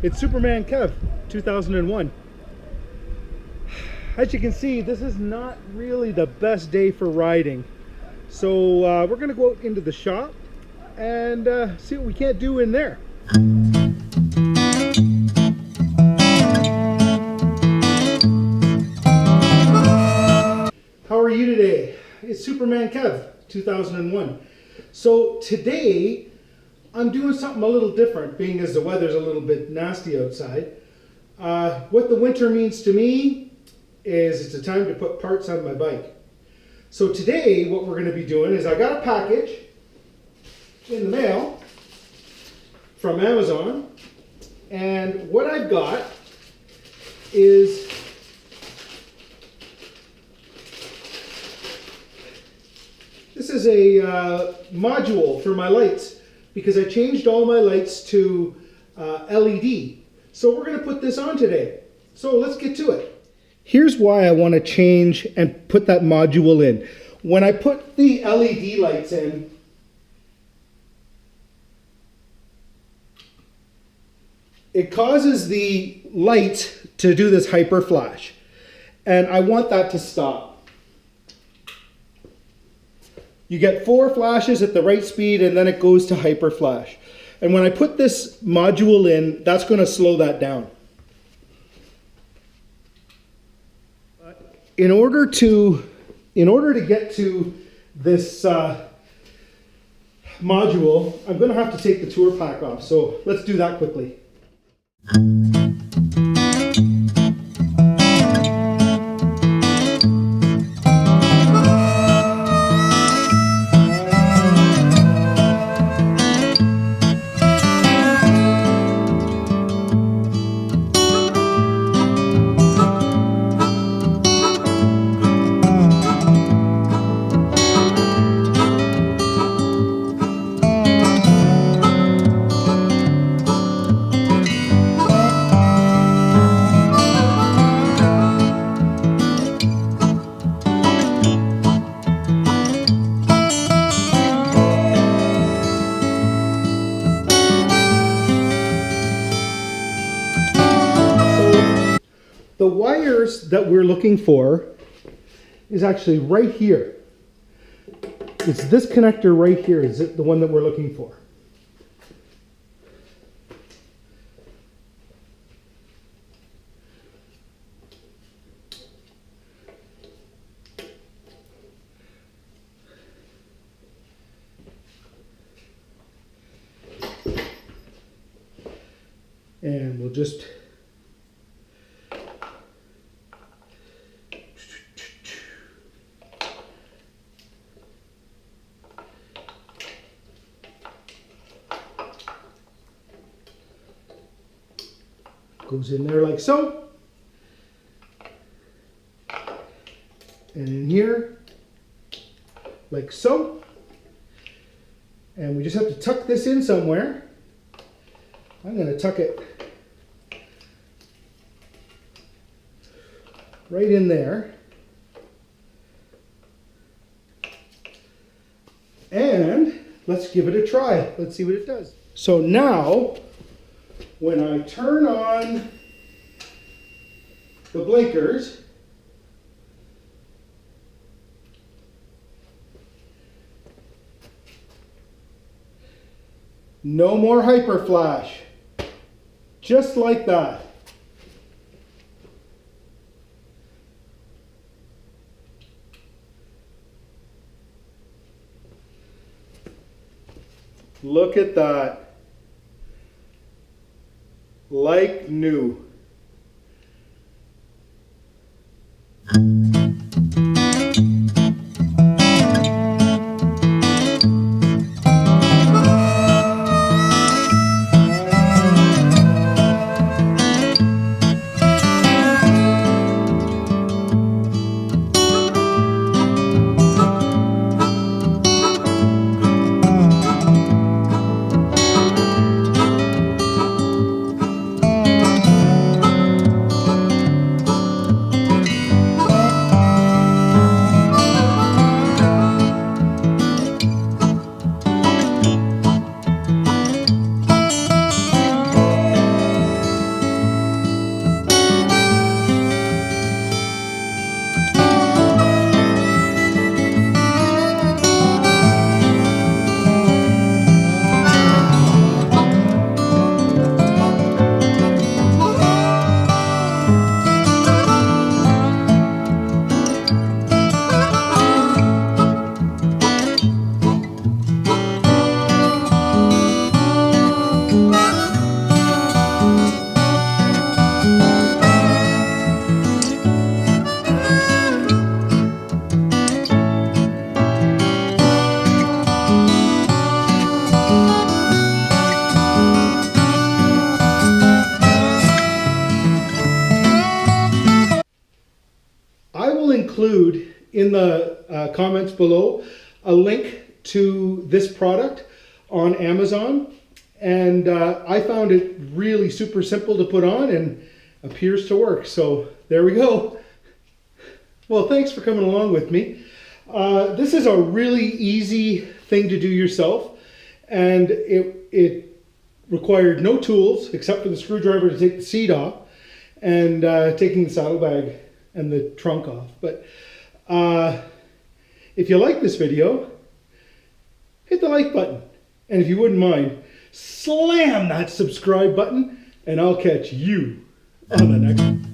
It's Superman Kev 2001. As you can see, this is not really the best day for riding. So we're gonna go out into the shop and see what we can't do in there. How are you today? It's Superman Kev 2001. So today I'm doing something a little different, being as the weather's a little bit nasty outside. What the winter means to me is it's a time to put parts on my bike. So today what we're going to be doing is I got a package in the mail from Amazon, and what I've got is this is a module for my lights, because I changed all my lights to LED. So we're going to put this on today. So let's get to it. Here's why I want to change and put that module in. When I put the LED lights in, it causes the light to do this hyper flash. And I want that to stop. You get 4 flashes at the right speed and then it goes to hyper flash. And when I put this module in, that's going to slow that down. In order to get to this module, I'm going to have to take the tour pack off. So let's do that quickly. The wires that we're looking for is actually right here. It's this connector right here is the one that we're looking for. And we'll just goes in there like so, and in here like so, and we just have to tuck this in somewhere. I'm going to tuck it right in there, and let's give it a try. Let's see what it does. So now when I turn on the blinkers, no more hyper flash. Just like that. Look at that. Like new. include in the comments below a link to this product on Amazon. And I found it really super simple to put on and appears to work. So there we go. Well, thanks for coming along with me. This is a really easy thing to do yourself, and it required no tools except for the screwdriver to take the seat off and taking the saddlebag and the trunk off. But if you like this video, hit the like button. And if you wouldn't mind, slam that subscribe button, and I'll catch you on the next one.